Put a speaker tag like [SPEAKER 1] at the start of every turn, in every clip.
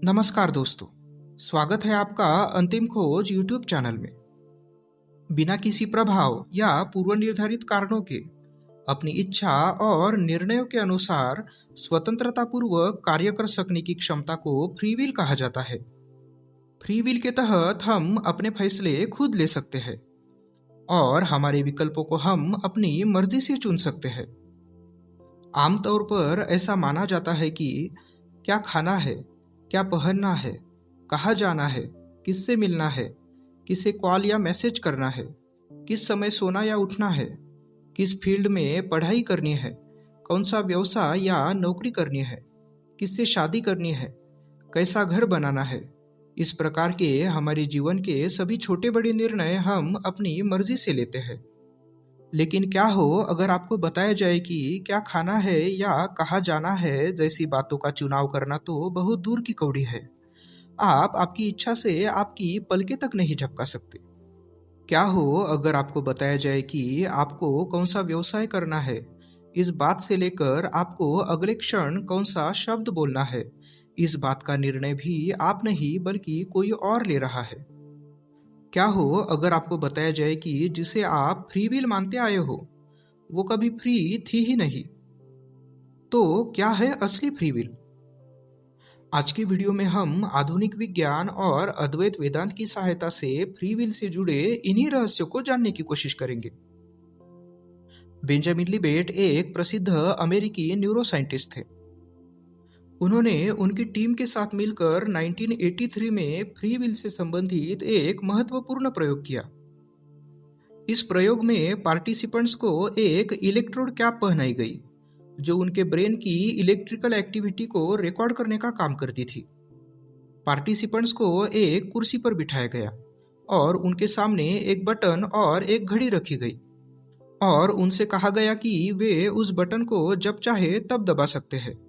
[SPEAKER 1] नमस्कार दोस्तों, स्वागत है आपका अंतिम खोज यूट्यूब चैनल में। बिना किसी प्रभाव या पूर्व निर्धारित कारणों के अपनी इच्छा और निर्णयों के अनुसार स्वतंत्रतापूर्वक कार्य कर सकने की क्षमता को फ्री विल कहा जाता है। फ्री विल के तहत हम अपने फैसले खुद ले सकते हैं और हमारे विकल्पों को हम अपनी मर्जी से चुन सकते हैं। आमतौर पर ऐसा माना जाता है कि क्या खाना है, क्या पहनना है, कहाँ जाना है, किससे मिलना है, किसे कॉल या मैसेज करना है, किस समय सोना या उठना है, किस फील्ड में पढ़ाई करनी है, कौन सा व्यवसाय या नौकरी करनी है, किससे शादी करनी है, कैसा घर बनाना है। इस प्रकार के हमारे जीवन के सभी छोटे बड़े निर्णय हम अपनी मर्जी से लेते हैं। लेकिन क्या हो अगर आपको बताया जाए कि क्या खाना है या कहाँ जाना है जैसी बातों का चुनाव करना तो बहुत दूर की कौड़ी है। आप आपकी इच्छा से आपकी पलकें तक नहीं झपका सकते। क्या हो अगर आपको बताया जाए कि आपको कौन सा व्यवसाय करना है, इस बात से लेकर आपको अगले क्षण कौन सा शब्द बोलना है, इस बात का निर्णय भी आप नहीं बल्कि कोई और ले रहा है। क्या हो अगर आपको बताया जाए कि जिसे आप फ्री विल मानते आए हो वो कभी फ्री थी ही नहीं। तो क्या है असली फ्री विल? आज की वीडियो में हम आधुनिक विज्ञान और अद्वैत वेदांत की सहायता से फ्री विल से जुड़े इन्हीं रहस्यों को जानने की कोशिश करेंगे। बेंजामिन लिबेट एक प्रसिद्ध अमेरिकी न्यूरोसाइंटिस्ट थे। उन्होंने उनकी टीम के साथ मिलकर 1983 में फ्री विल से संबंधित एक महत्वपूर्ण प्रयोग किया। इस प्रयोग में पार्टिसिपेंट्स को एक इलेक्ट्रोड कैप पहनाई गई जो उनके ब्रेन की इलेक्ट्रिकल एक्टिविटी को रिकॉर्ड करने का काम करती थी। पार्टिसिपेंट्स को एक कुर्सी पर बिठाया गया और उनके सामने एक बटन और एक घड़ी रखी गई और उनसे कहा गया कि वे उस बटन को जब चाहे तब दबा सकते हैं,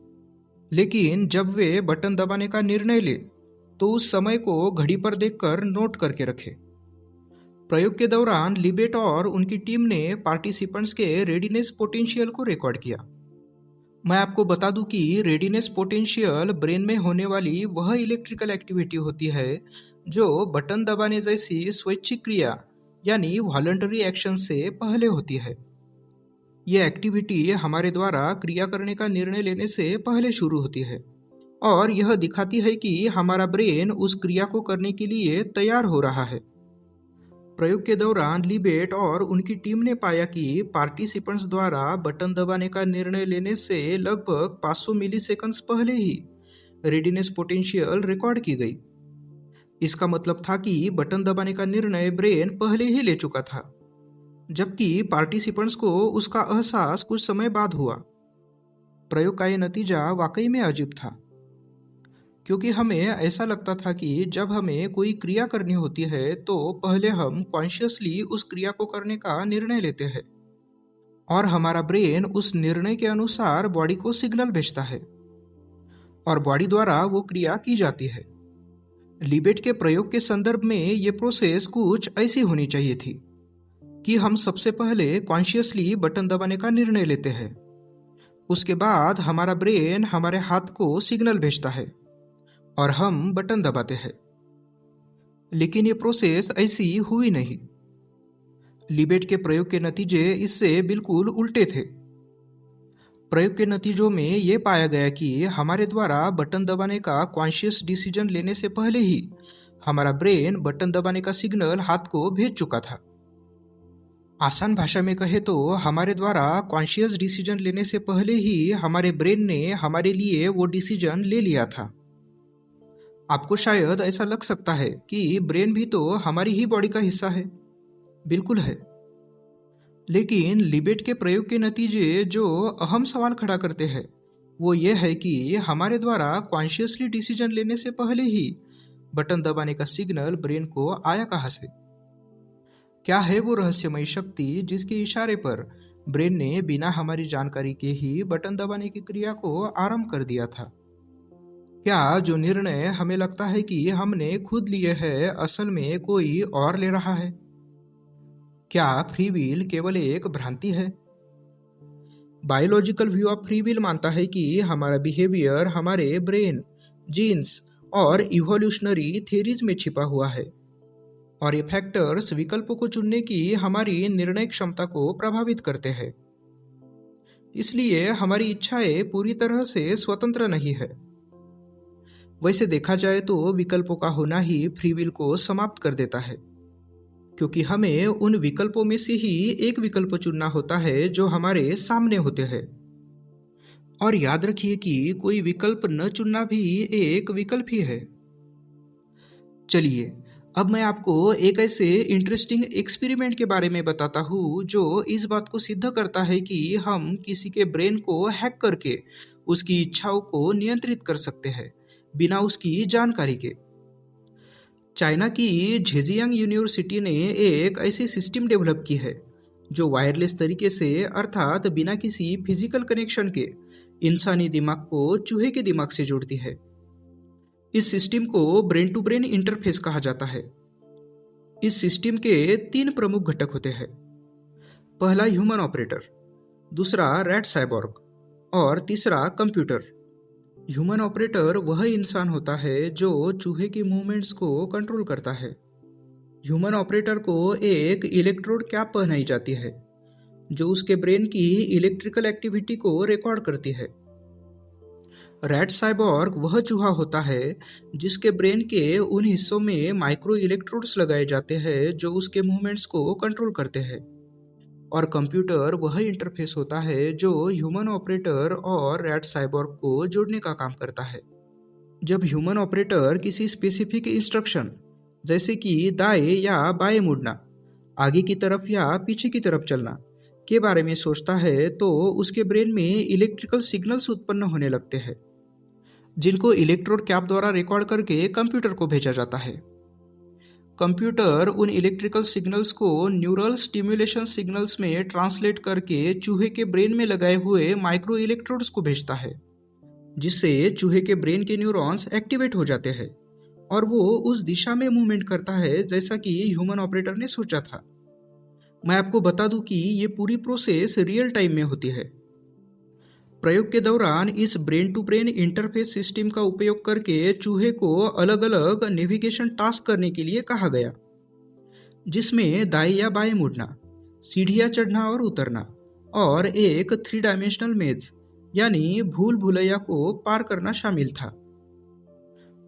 [SPEAKER 1] लेकिन जब वे बटन दबाने का निर्णय ले तो उस समय को घड़ी पर देखकर नोट करके रखें। प्रयोग के दौरान लिबेट और उनकी टीम ने पार्टिसिपेंट्स के रेडीनेस पोटेंशियल को रिकॉर्ड किया। मैं आपको बता दूं कि रेडीनेस पोटेंशियल ब्रेन में होने वाली वह इलेक्ट्रिकल एक्टिविटी होती है जो बटन दबाने जैसी स्वैच्छिक क्रिया यानी वॉलंटरी एक्शन से पहले होती है। यह एक्टिविटी हमारे द्वारा क्रिया करने का निर्णय लेने से पहले शुरू होती है और यह दिखाती है कि हमारा ब्रेन उस क्रिया को करने के लिए तैयार हो रहा है। प्रयोग के दौरान लिबेट और उनकी टीम ने पाया कि पार्टिसिपेंट्स द्वारा बटन दबाने का निर्णय लेने से लगभग 500 मिलीसेकंड्स पहले ही रेडीनेस पोटेंशियल रिकॉर्ड की गई। इसका मतलब था कि बटन दबाने का निर्णय ब्रेन पहले ही ले चुका था, जबकि पार्टिसिपेंट्स को उसका एहसास कुछ समय बाद हुआ। प्रयोग का यह नतीजा वाकई में अजीब था, क्योंकि हमें ऐसा लगता था कि जब हमें कोई क्रिया करनी होती है तो पहले हम कॉन्शियसली उस क्रिया को करने का निर्णय लेते हैं और हमारा ब्रेन उस निर्णय के अनुसार बॉडी को सिग्नल भेजता है और बॉडी द्वारा वो क्रिया की जाती है। लिबेट के प्रयोग के संदर्भ में ये प्रोसेस कुछ ऐसी होनी चाहिए थी कि हम सबसे पहले कॉन्शियसली बटन दबाने का निर्णय लेते हैं, उसके बाद हमारा ब्रेन हमारे हाथ को सिग्नल भेजता है और हम बटन दबाते हैं। लेकिन ये प्रोसेस ऐसी हुई नहीं। लिबेट के प्रयोग के नतीजे इससे बिल्कुल उल्टे थे। प्रयोग के नतीजों में ये पाया गया कि हमारे द्वारा बटन दबाने का कॉन्शियस डिसीजन लेने से पहले ही हमारा ब्रेन बटन दबाने का सिग्नल हाथ को भेज चुका था। आसान भाषा में कहे तो हमारे द्वारा कॉन्शियस डिसीजन लेने से पहले ही हमारे ब्रेन ने हमारे लिए वो डिसीजन ले लिया था। आपको शायद ऐसा लग सकता है कि ब्रेन भी तो हमारी ही बॉडी का हिस्सा है। बिल्कुल है, लेकिन लिबेट के प्रयोग के नतीजे जो अहम सवाल खड़ा करते हैं वो ये है कि हमारे द्वारा कॉन्शियसली डिसीजन लेने से पहले ही बटन दबाने का सिग्नल ब्रेन को आया कहाँ से? क्या है वो रहस्यमयी शक्ति जिसके इशारे पर ब्रेन ने बिना हमारी जानकारी के ही बटन दबाने की क्रिया को आरंभ कर दिया था? क्या जो निर्णय हमें लगता है कि हमने खुद लिए हैं असल में कोई और ले रहा है? क्या फ्री विल केवल एक भ्रांति है? Biological view of free will मानता है कि हमारा बिहेवियर हमारे ब्रेन, जीन्स और इवोल्यूशनरी थ्योरीज में छिपा हुआ है, और ये फैक्टर्स विकल्पों को चुनने की हमारी निर्णय क्षमता को प्रभावित करते हैं। इसलिए हमारी इच्छाएं पूरी तरह से स्वतंत्र नहीं है। वैसे देखा जाए तो विकल्पों का होना ही फ्री विल को समाप्त कर देता है, क्योंकि हमें उन विकल्पों में से ही एक विकल्प चुनना होता है जो हमारे सामने होते हैं। और याद रखिए कि कोई विकल्प न चुनना भी एक विकल्प ही है। चलिए, अब मैं आपको एक ऐसे इंटरेस्टिंग एक्सपेरिमेंट के बारे में बताता हूँ जो इस बात को सिद्ध करता है कि हम किसी के ब्रेन को हैक करके उसकी इच्छाओं को नियंत्रित कर सकते हैं बिना उसकी जानकारी के। चाइना की झेजियांग यूनिवर्सिटी ने एक ऐसी सिस्टम डेवलप की है जो वायरलेस तरीके से, अर्थात बिना किसी फिजिकल कनेक्शन के, इंसानी दिमाग को चूहे के दिमाग से जोड़ती है। इस सिस्टम को ब्रेन टू ब्रेन इंटरफेस कहा जाता है। इस सिस्टम के 3 प्रमुख घटक होते हैं। पहला ह्यूमन ऑपरेटर, दूसरा रैट साइबॉर्ग और तीसरा कंप्यूटर। ह्यूमन ऑपरेटर वह इंसान होता है जो चूहे की मूवमेंट्स को कंट्रोल करता है। ह्यूमन ऑपरेटर को एक इलेक्ट्रोड कैप पहनाई जाती है जो उसके ब्रेन की इलेक्ट्रिकल एक्टिविटी को रिकॉर्ड करती है। रैट साइबॉर्ग वह चूहा होता है जिसके ब्रेन के उन हिस्सों में माइक्रो इलेक्ट्रोड्स लगाए जाते हैं जो उसके मूवमेंट्स को कंट्रोल करते हैं। और कंप्यूटर वह इंटरफेस होता है जो ह्यूमन ऑपरेटर और रैट साइबॉर्ग को जोड़ने का काम करता है। जब ह्यूमन ऑपरेटर किसी स्पेसिफिक इंस्ट्रक्शन, जैसे कि दाएं या बाएं मुड़ना, आगे की तरफ या पीछे की तरफ चलना के बारे में सोचता है तो उसके ब्रेन में इलेक्ट्रिकल सिग्नल्स उत्पन्न होने लगते हैं जिनको इलेक्ट्रोड कैप द्वारा रिकॉर्ड करके कंप्यूटर को भेजा जाता है। कंप्यूटर उन इलेक्ट्रिकल सिग्नल्स को न्यूरल स्टिमुलेशन सिग्नल्स में ट्रांसलेट करके चूहे के ब्रेन में लगाए हुए माइक्रो इलेक्ट्रोड्स को भेजता है, जिससे चूहे के ब्रेन के न्यूरॉन्स एक्टिवेट हो जाते हैं और वो उस दिशा में मूवमेंट करता है जैसा कि ह्यूमन ऑपरेटर ने सोचा था। मैं आपको बता दूं कि ये पूरी प्रोसेस रियल टाइम में होती है। प्रयोग के दौरान इस brain to brain interface system का उपयोग करके चूहे को अलग अलग नेविगेशन टास्क करने के लिए कहा गया, जिसमें दाएं या बाएं मुड़ना, सीढ़ियां चढ़ना और उतरना और एक 3 डायमेंशनल मेज यानी भूल भुलैया को पार करना शामिल था।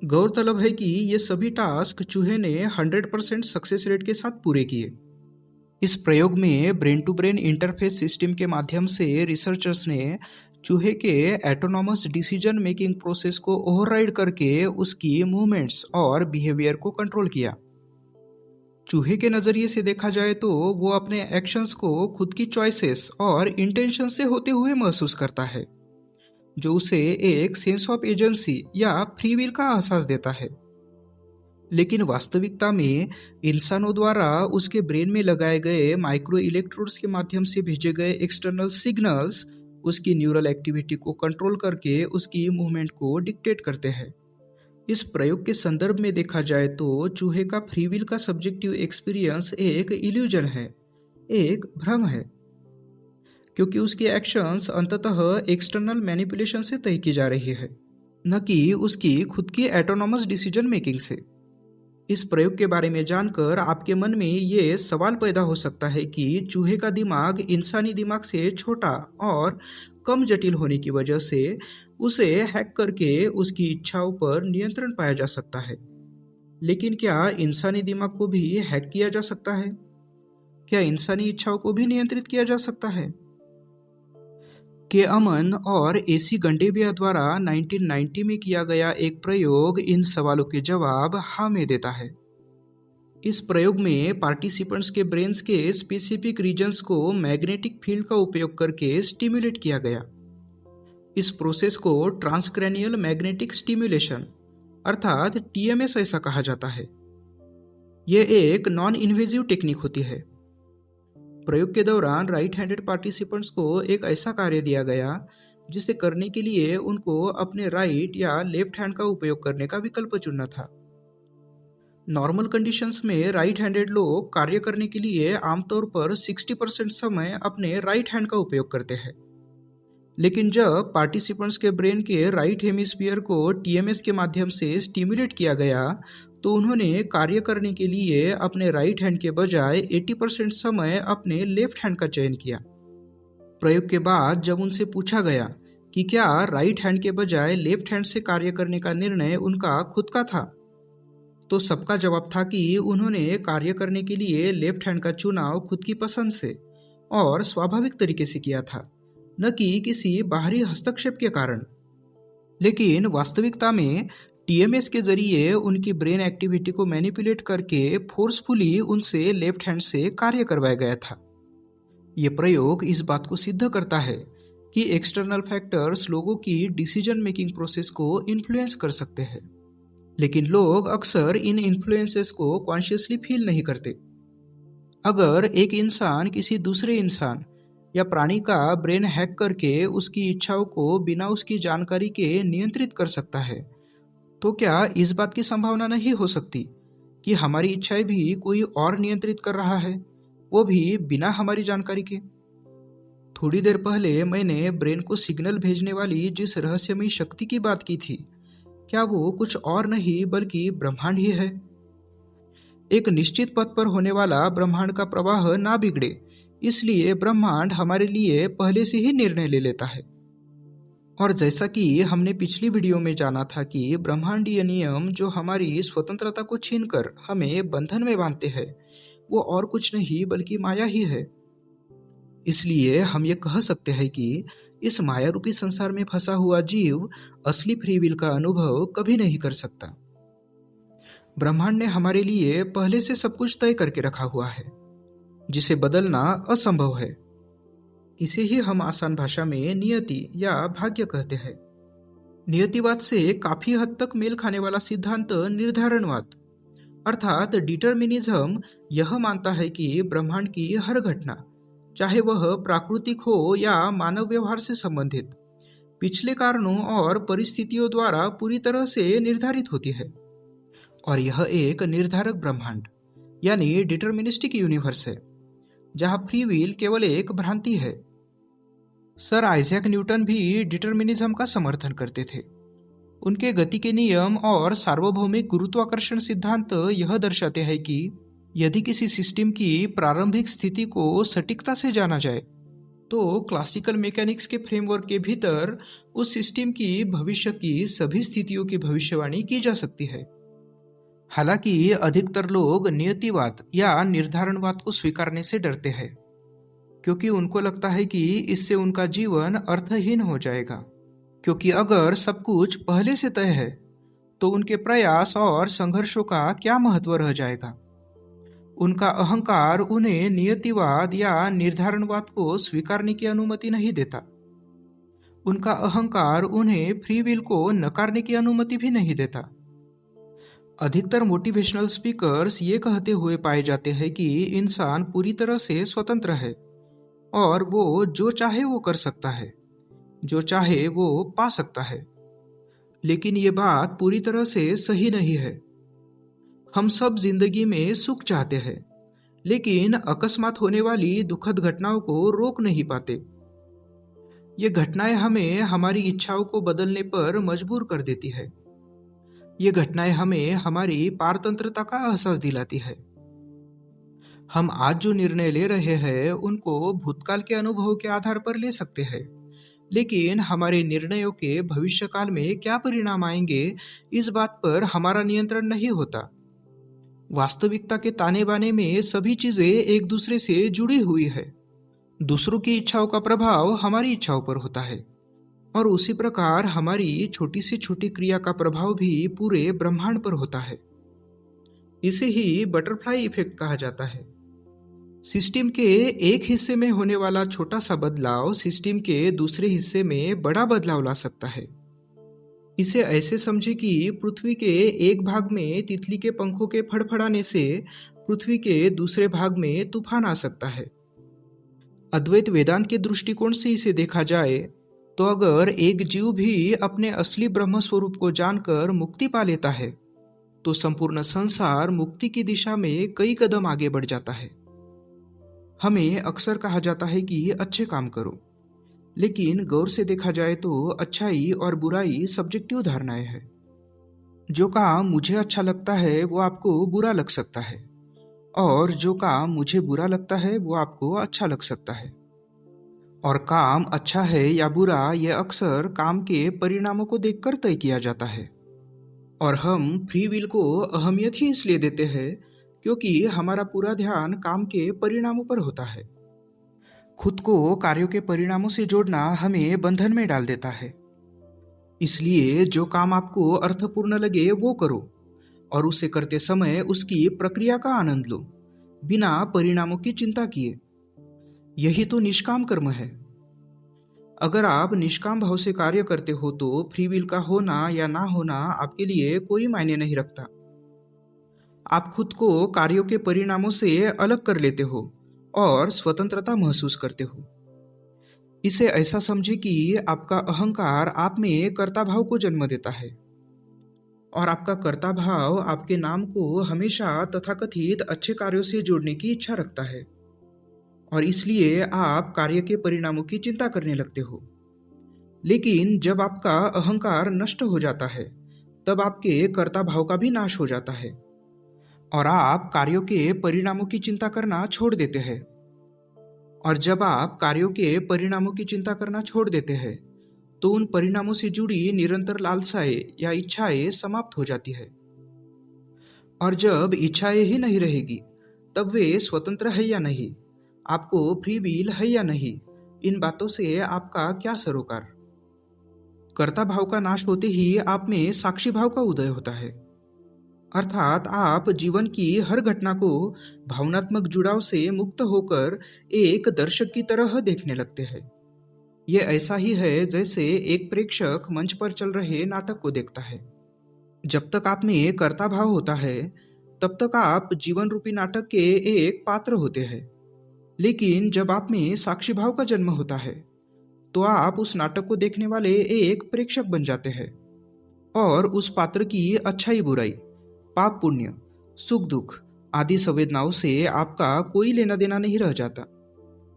[SPEAKER 1] गौरतलब है कि ये सभी टास्क चूहे ने 100% सक्सेस रेट के साथ पूरे किए। इस प्रयोग में brain to brain interface system के माध्यम से रिसर्चर्स ने चूहे के एटोनॉमस डिसीजन मेकिंग प्रोसेस को ओवरराइड करके उसकी मूवमेंट्स और बिहेवियर को कंट्रोल किया। चूहे के नज़रिए से देखा जाए तो वो अपने एक्शंस को खुद की चॉइसेस और इंटेंशन से होते हुए महसूस करता है, जो उसे एक सेंस ऑफ एजेंसी या फ्री विल का एहसास देता है। लेकिन वास्तविकता में इंसानों द्वारा उसके ब्रेन में लगाए गए माइक्रो इलेक्ट्रोड्स के माध्यम से भेजे गए एक्सटर्नल सिग्नल्स उसकी न्यूरल एक्टिविटी को कंट्रोल करके उसकी मूवमेंट को डिक्टेट करते हैं। इस प्रयोग के संदर्भ में देखा जाए तो चूहे का फ्री विल का सब्जेक्टिव एक्सपीरियंस एक इल्यूजन है, एक भ्रम है, क्योंकि उसकी एक्शंस अंततः एक्सटर्नल मैनिपुलेशन से तय की जा रही है, न कि उसकी खुद की एटोनॉमस डिसीजन मेकिंग से। इस प्रयोग के बारे में जानकर आपके मन में ये सवाल पैदा हो सकता है कि चूहे का दिमाग इंसानी दिमाग से छोटा और कम जटिल होने की वजह से उसे हैक करके उसकी इच्छाओं पर नियंत्रण पाया जा सकता है। लेकिन क्या इंसानी दिमाग को भी हैक किया जा सकता है? क्या इंसानी इच्छाओं को भी नियंत्रित किया जा सकता है? के अमन और एसी गंडेविया द्वारा 1990 में किया गया एक प्रयोग इन सवालों के जवाब हाँ में देता है। इस प्रयोग में पार्टिसिपेंट्स के ब्रेन्स के स्पेसिफिक रीजन्स को मैग्नेटिक फील्ड का उपयोग करके स्टिमुलेट किया गया। इस प्रोसेस को ट्रांसक्रैनियल मैग्नेटिक स्टिमुलेशन अर्थात टीएमएस ऐसा कहा जाता है। यह एक नॉन इन्वेजिव टेक्निक होती है। प्रयोग के दौरान राइट हैंडेड पार्टिसिपेंट्स को एक ऐसा कार्य दिया गया जिसे करने के लिए उनको अपने राइट या लेफ्ट हैंड का उपयोग करने का विकल्प चुनना था। नॉर्मल कंडीशंस में राइट हैंडेड लोग कार्य करने के लिए आमतौर पर 60% समय अपने राइट हैंड का उपयोग करते हैं, लेकिन जब पार्टिसिपेंट्स के ब्रेन के राइट हेमिस्फीयर को टीएमएस के माध्यम से स्टिमुलेट किया गया तो उन्होंने कार्य करने के लिए अपने राइट हैंड के बजाय 80% समय अपने लेफ्ट हैंड का चयन किया। प्रयोग के बाद जब उनसे पूछा गया कि क्या राइट हैंड के बजाय लेफ्ट हैंड से कार्य करने का निर्णय उनका खुद का था, तो सबका जवाब था कि उन्होंने कार्य करने के लिए लेफ्ट हैंड का चुनाव खुद की पसंद से और स्वाभाविक तरीके से किया था, न कि किसी बाहरी हस्तक्षेप के कारण। लेकिन वास्तविकता में टीएमएस के जरिए उनकी ब्रेन एक्टिविटी को मैनिपुलेट करके फोर्सफुली उनसे लेफ्ट हैंड से कार्य करवाया गया था। ये प्रयोग इस बात को सिद्ध करता है कि एक्सटर्नल फैक्टर्स लोगों की डिसीजन मेकिंग प्रोसेस को इन्फ्लुएंस कर सकते हैं, लेकिन लोग अक्सर इन इन्फ्लुएंसेस को कॉन्शियसली फील नहीं करते। अगर एक इंसान किसी दूसरे इंसान या प्राणी का ब्रेन हैक करके उसकी इच्छाओं को बिना उसकी जानकारी के नियंत्रित कर सकता है, तो क्या इस बात की संभावना नहीं हो सकती कि हमारी इच्छाएं भी कोई और नियंत्रित कर रहा है, वो भी बिना हमारी जानकारी के? थोड़ी देर पहले मैंने ब्रेन को सिग्नल भेजने वाली जिस रहस्यमयी शक्ति की बात की थी, क्या वो कुछ और नहीं बल्कि ब्रह्मांड ही है? एक निश्चित पथ पर होने वाला ब्रह्मांड का प्रवाह ना बिगड़े, इसलिए ब्रह्मांड हमारे लिए पहले से ही निर्णय ले लेता है। और जैसा कि हमने पिछली वीडियो में जाना था कि ब्रह्मांडीय नियम जो हमारी स्वतंत्रता को छीनकर हमें बंधन में बांधते हैं, वो और कुछ नहीं बल्कि माया ही है। इसलिए हम ये कह सकते हैं कि इस माया रूपी संसार में फंसा हुआ जीव असली फ्री विल का अनुभव कभी नहीं कर सकता। ब्रह्मांड ने हमारे लिए पहले से सब कुछ तय करके रखा हुआ है, जिसे बदलना असंभव है। इसे ही हम आसान भाषा में नियति या भाग्य कहते हैं। नियतिवाद से काफी हद तक मेल खाने वाला सिद्धांत निर्धारणवाद अर्थात डिटर्मिनिज्म यह मानता है कि ब्रह्मांड की हर घटना, चाहे वह प्राकृतिक हो या मानव व्यवहार से संबंधित, पिछले कारणों और परिस्थितियों द्वारा पूरी तरह से निर्धारित होती है। और यह एक निर्धारक ब्रह्मांड यानी डिटर्मिनिस्टिक यूनिवर्स है, जहां फ्री विल केवल एक भ्रांति है। सर आइजैक न्यूटन भी डिटर्मिनिज्म का समर्थन करते थे। उनके गति के नियम और सार्वभौमिक गुरुत्वाकर्षण सिद्धांत यह दर्शाते हैं कि यदि किसी सिस्टम की प्रारंभिक स्थिति को सटीकता से जाना जाए तो क्लासिकल मैकेनिक्स के फ्रेमवर्क के भीतर उस सिस्टम की भविष्य की सभी स्थितियों की भविष्यवाणी की जा सकती है। हालांकि अधिकतर लोग नियतिवाद या निर्धारणवाद को स्वीकारने से डरते हैं, क्योंकि उनको लगता है कि इससे उनका जीवन अर्थहीन हो जाएगा। क्योंकि अगर सब कुछ पहले से तय है तो उनके प्रयास और संघर्षों का क्या महत्व रह जाएगा। उनका अहंकार उन्हें नियतिवाद या निर्धारणवाद को स्वीकारने की अनुमति नहीं देता। उनका अहंकार उन्हें फ्री विल को नकारने की अनुमति भी नहीं देता। अधिकतर मोटिवेशनल स्पीकर्स ये कहते हुए पाए जाते हैं कि इंसान पूरी तरह से स्वतंत्र है और वो जो चाहे वो कर सकता है, जो चाहे वो पा सकता है। लेकिन ये बात पूरी तरह से सही नहीं है। हम सब जिंदगी में सुख चाहते हैं, लेकिन अकस्मात होने वाली दुखद घटनाओं को रोक नहीं पाते। ये घटनाएं हमें हमारी इच्छाओं को बदलने पर मजबूर कर देती है। ये घटनाएं हमें हमारी पारतंत्रता का एहसास दिलाती है। हम आज जो निर्णय ले रहे हैं उनको भूतकाल के अनुभवों के आधार पर ले सकते हैं, लेकिन हमारे निर्णयों के भविष्यकाल में क्या परिणाम आएंगे इस बात पर हमारा नियंत्रण नहीं होता। वास्तविकता के ताने बाने में सभी चीजें एक दूसरे से जुड़ी हुई है। दूसरों की इच्छाओं का प्रभाव हमारी इच्छाओं पर होता है और उसी प्रकार हमारी छोटी से छोटी क्रिया का प्रभाव भी पूरे ब्रह्मांड पर होता है। इसे ही बटरफ्लाई इफेक्ट कहा जाता है। सिस्टम के एक हिस्से में होने वाला छोटा सा बदलाव सिस्टम के दूसरे हिस्से में बड़ा बदलाव ला सकता है। इसे ऐसे समझे कि पृथ्वी के एक भाग में तितली के पंखों के फड़फड़ाने से पृथ्वी के दूसरे भाग में तूफान आ सकता है। अद्वैत वेदांत के दृष्टिकोण से इसे देखा जाए तो अगर एक जीव भी अपने असली ब्रह्म स्वरूप को जानकर मुक्ति पा लेता है तो संपूर्ण संसार मुक्ति की दिशा में कई कदम आगे बढ़ जाता है। हमें अक्सर कहा जाता है कि अच्छे काम करो, लेकिन गौर से देखा जाए तो अच्छाई और बुराई सब्जेक्टिव धारणाएं हैं। जो काम मुझे अच्छा लगता है वो आपको बुरा लग सकता है, और जो काम मुझे बुरा लगता है वो आपको अच्छा लग सकता है। और काम अच्छा है या बुरा यह अक्सर काम के परिणामों को देखकर तय किया जाता है। और हम फ्री विल को अहमियत ही इसलिए देते हैं क्योंकि हमारा पूरा ध्यान काम के परिणामों पर होता है। खुद को कार्यों के परिणामों से जोड़ना हमें बंधन में डाल देता है। इसलिए जो काम आपको अर्थपूर्ण लगे वो करो, और उसे करते समय उसकी प्रक्रिया का आनंद लो, बिना परिणामों की चिंता किए। यही तो निष्काम कर्म है। अगर आप निष्काम भाव से कार्य करते हो तो फ्री विल का होना या ना होना आपके लिए कोई मायने नहीं रखता। आप खुद को कार्यों के परिणामों से अलग कर लेते हो और स्वतंत्रता महसूस करते हो। इसे ऐसा समझे कि आपका अहंकार आप में कर्ता भाव को जन्म देता है, और आपका कर्ता भाव आपके नाम को हमेशा तथाकथित अच्छे कार्यों से जोड़ने की इच्छा रखता है, और इसलिए आप कार्य के परिणामों की चिंता करने लगते हो। लेकिन जब आपका अहंकार नष्ट हो जाता है तब आपके कर्ता भाव का भी नाश हो जाता है, और आप कार्यों के परिणामों की चिंता करना छोड़ देते हैं। और जब आप कार्यों के परिणामों की चिंता करना छोड़ देते हैं तो उन परिणामों से जुड़ी निरंतर लालसाएं या इच्छाएं समाप्त हो जाती है। और जब इच्छाएं ही नहीं रहेगी तब वे स्वतंत्र है या नहीं, आपको फ्री विल है या नहीं, इन बातों से आपका क्या सरोकार। कर्ता भाव का नाश होते ही आप में साक्षी भाव का उदय होता है, अर्थात आप जीवन की हर घटना को भावनात्मक जुड़ाव से मुक्त होकर एक दर्शक की तरह देखने लगते हैं। ये ऐसा ही है जैसे एक प्रेक्षक मंच पर चल रहे नाटक को देखता है। जब तक आप में कर्ता भाव होता है तब तक आप जीवन रूपी नाटक के एक पात्र होते हैं। लेकिन जब आप में साक्षी भाव का जन्म होता है तो आप उस नाटक को देखने वाले एक प्रेक्षक बन जाते हैं, और उस पात्र की अच्छाई बुराई, पाप पुण्य, सुख दुख आदि संवेदनाओं से आपका कोई लेना देना नहीं रह जाता।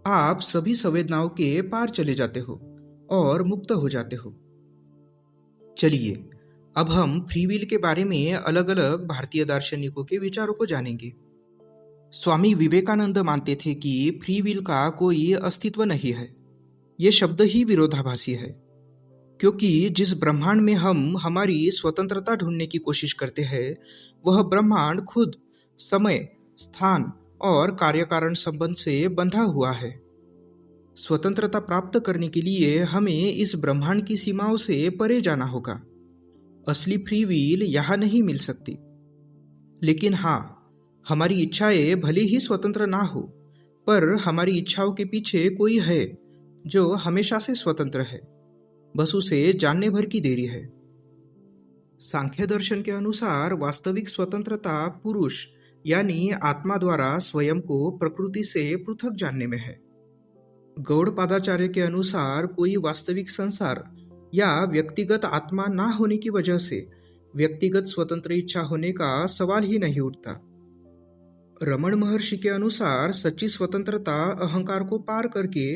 [SPEAKER 1] आप सभी संवेदनाओं के पार चले जाते हो और मुक्त हो जाते हो। चलिए अब हम फ्री विल के बारे में अलग अलग भारतीय दार्शनिकों के विचारों को जानेंगे। स्वामी विवेकानंद मानते थे कि फ्री विल का कोई अस्तित्व नहीं है। ये शब्द ही विरोधाभासी है, क्योंकि जिस ब्रह्मांड में हम हमारी स्वतंत्रता ढूंढने की कोशिश करते हैं वह ब्रह्मांड खुद समय, स्थान और कार्यकारण संबंध से बंधा हुआ है। स्वतंत्रता प्राप्त करने के लिए हमें इस ब्रह्मांड की सीमाओं से परे जाना होगा। असली फ्री विल यहाँ नहीं मिल सकती। लेकिन हाँ, हमारी इच्छाएं भले ही स्वतंत्र ना हो, पर हमारी इच्छाओं के पीछे कोई है जो हमेशा से स्वतंत्र है, बस उसे जानने भर की देरी है। सांख्य दर्शन के अनुसार वास्तविक स्वतंत्रता पुरुष यानी आत्मा द्वारा स्वयं को प्रकृति से पृथक जानने में है। गौड़पादाचार्य के अनुसार कोई वास्तविक संसार या व्यक्तिगत आत्मा ना होने की वजह से व्यक्तिगत स्वतंत्र इच्छा होने का सवाल ही नहीं उठता। रमण महर्षि के अनुसार सच्ची स्वतंत्रता अहंकार को पार करके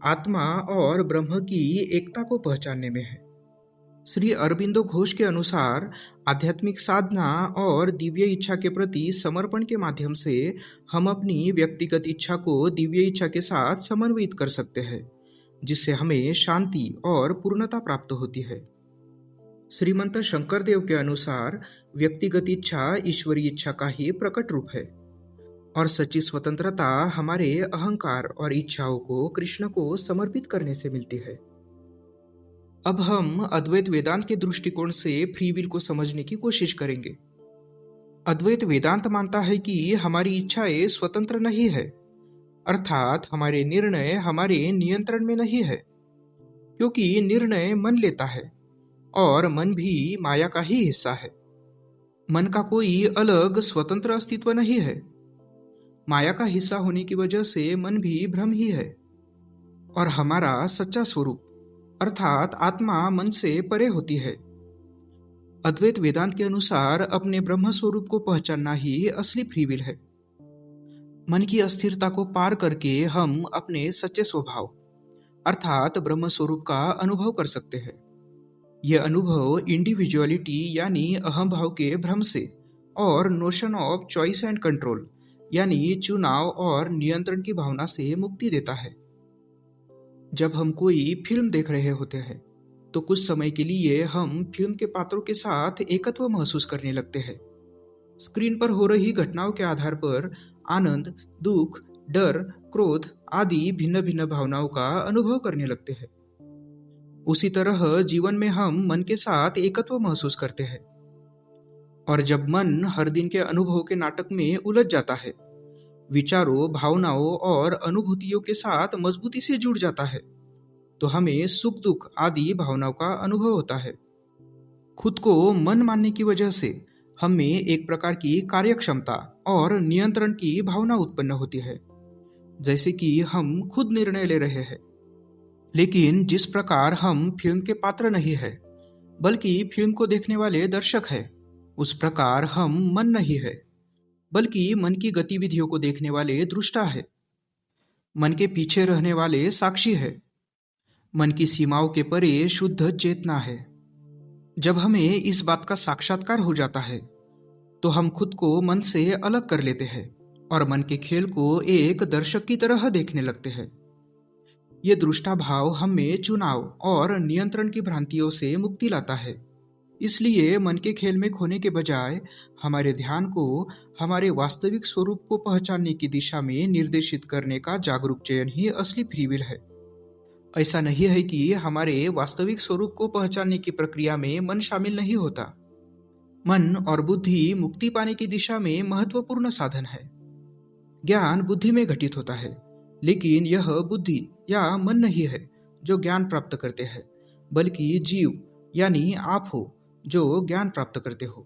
[SPEAKER 1] आत्मा और ब्रह्म की एकता को पहचानने में है। श्री अरबिंदो घोष के अनुसार आध्यात्मिक साधना और दिव्य इच्छा के प्रति समर्पण के माध्यम से हम अपनी व्यक्तिगत इच्छा को दिव्य इच्छा के साथ समन्वित कर सकते हैं, जिससे हमें शांति और पूर्णता प्राप्त होती है। श्रीमंत शंकरदेव के अनुसार व्यक्तिगत इच्छा ईश्वरीय इच्छा का ही प्रकट रूप है, और सच्ची स्वतंत्रता हमारे अहंकार और इच्छाओं को कृष्ण को समर्पित करने से मिलती है। अब हम अद्वैत वेदांत के दृष्टिकोण से फ्री विल को समझने की कोशिश करेंगे। अद्वैत वेदांत मानता है कि हमारी इच्छाएं स्वतंत्र नहीं है, अर्थात हमारे निर्णय हमारे नियंत्रण में नहीं है, क्योंकि निर्णय मन लेता है और मन भी माया का ही हिस्सा है। मन का कोई अलग स्वतंत्र अस्तित्व नहीं है। माया का हिस्सा होने की वजह से मन भी भ्रम ही है, और हमारा सच्चा स्वरूप अर्थात आत्मा मन से परे होती है। अद्वैत वेदांत के अनुसार अपने ब्रह्म स्वरूप को पहचानना ही असली फ्री विल है। मन की अस्थिरता को पार करके हम अपने सच्चे स्वभाव अर्थात ब्रह्म स्वरूप का अनुभव कर सकते हैं। यह अनुभव इंडिविजुअलिटी यानी अहम भाव के भ्रम से और notion of choice and control यानी चुनाव और नियंत्रण की भावना से मुक्ति देता है। जब हम कोई फिल्म देख रहे होते हैं तो कुछ समय के लिए हम फिल्म के पात्रों के साथ एकत्व महसूस करने लगते हैं। स्क्रीन पर हो रही घटनाओं के आधार पर आनंद, दुख, डर, क्रोध आदि भिन्न भिन्न भावनाओं का अनुभव करने लगते हैं। उसी तरह जीवन में हम मन के साथ एकत्व महसूस करते हैं। और जब मन हर दिन के अनुभवों के नाटक में उलझ जाता है, विचारों, भावनाओं और अनुभूतियों के साथ मजबूती से जुड़ जाता है, तो हमें सुख दुख आदि भावनाओं का अनुभव होता है। खुद को मन मानने की वजह से हमें एक प्रकार की कार्यक्षमता और नियंत्रण की भावना उत्पन्न होती है, जैसे कि हम खुद निर्णय ले रहे हैं। लेकिन जिस प्रकार हम फिल्म के पात्र नहीं है, बल्कि फिल्म को देखने वाले दर्शक है, उस प्रकार हम मन नहीं है, बल्कि मन की गतिविधियों को देखने वाले दृष्टा है। मन के पीछे रहने वाले साक्षी है। मन की सीमाओं के परे शुद्ध चेतना है। जब हमें इस बात का साक्षात्कार हो जाता है, तो हम खुद को मन से अलग कर लेते हैं और मन के खेल को एक दर्शक की तरह देखने लगते हैं। ये दृष्टा भाव हमें चुनाव और नियंत्रण की भ्रांतियों से मुक्ति लाता है। इसलिए मन के खेल में खोने के बजाय हमारे ध्यान को हमारे वास्तविक स्वरूप को पहचानने की दिशा में निर्देशित करने का जागरूक चयन ही असली फ्री विल है। ऐसा नहीं है कि हमारे वास्तविक स्वरूप को पहचानने की प्रक्रिया में मन शामिल नहीं होता। मन और बुद्धि मुक्ति पाने की दिशा में महत्वपूर्ण साधन है। ज्ञान बुद्धि में घटित होता है, लेकिन यह बुद्धि या मन नहीं है जो ज्ञान प्राप्त करते हैं, बल्कि जीव यानी आप हो जो ज्ञान प्राप्त करते हो।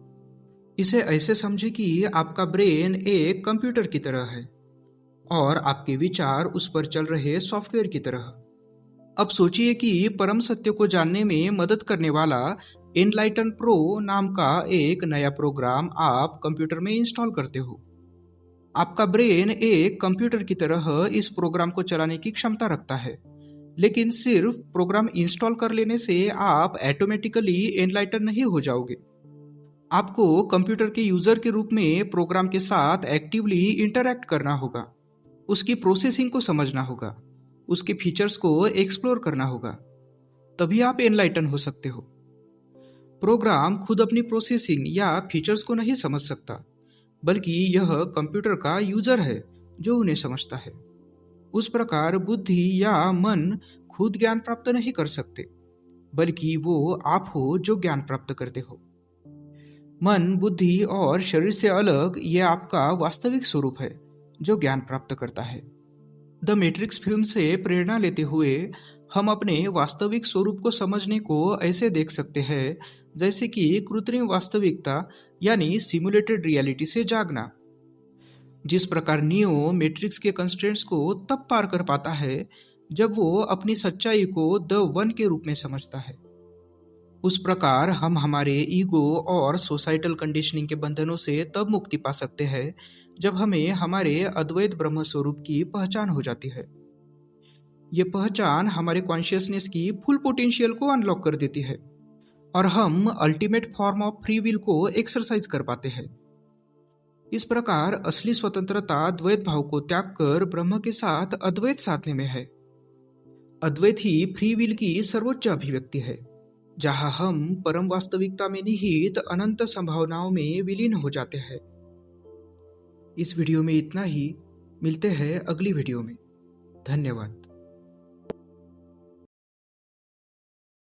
[SPEAKER 1] इसे ऐसे समझे कि आपका ब्रेन एक कंप्यूटर की तरह है और आपके विचार उस पर चल रहे सॉफ्टवेयर की तरह। अब सोचिए कि परम सत्य को जानने में मदद करने वाला एनलाइटन प्रो नाम का एक नया प्रोग्राम आप कंप्यूटर में इंस्टॉल करते हो। आपका ब्रेन एक कंप्यूटर की तरह इस प्रोग्राम को चलाने की क्षमता रखता है, लेकिन सिर्फ प्रोग्राम इंस्टॉल कर लेने से आप ऑटोमेटिकली एनलाइटन नहीं हो जाओगे। आपको कंप्यूटर के यूजर के रूप में प्रोग्राम के साथ एक्टिवली इंटरैक्ट करना होगा, उसकी प्रोसेसिंग को समझना होगा, उसके फीचर्स को एक्सप्लोर करना होगा, तभी आप एनलाइटन हो सकते हो। प्रोग्राम खुद अपनी प्रोसेसिंग या फीचर्स को नहीं समझ सकता, बल्कि यह कंप्यूटर का यूजर है जो उन्हें समझता है। उस प्रकार बुद्धि या मन खुद ज्ञान प्राप्त नहीं कर सकते, बल्कि वो आप हो जो ज्ञान प्राप्त करते हो। मन, बुद्धि और शरीर से अलग ये आपका वास्तविक स्वरूप है जो ज्ञान प्राप्त करता है। द मैट्रिक्स फिल्म से प्रेरणा लेते हुए हम अपने वास्तविक स्वरूप को समझने को ऐसे देख सकते हैं जैसे कि कृत्रिम वास्तविकता यानी सिमुलेटेड रियलिटी से जागना। जिस प्रकार नियो मैट्रिक्स के कंस्ट्रेंट्स को तब पार कर पाता है जब वो अपनी सच्चाई को द वन के रूप में समझता है, उस प्रकार हम हमारे ईगो और सोसाइटल कंडीशनिंग के बंधनों से तब मुक्ति पा सकते हैं जब हमें हमारे अद्वैत ब्रह्म स्वरूप की पहचान हो जाती है। ये पहचान हमारे कॉन्शियसनेस की फुल पोटेंशियल को अनलॉक कर देती है और हम ultimate form of free will को एक्सरसाइज कर पाते हैं। इस प्रकार असली स्वतंत्रता द्वैत भाव को त्याग कर ब्रह्म के साथ अद्वैत साधने में है। अद्वैत ही फ्री विल की सर्वोच्च अभिव्यक्ति है, जहां हम परम वास्तविकता में निहित अनंत संभावनाओं में विलीन हो जाते हैं। इस वीडियो में इतना ही। मिलते हैं अगली वीडियो में। धन्यवाद।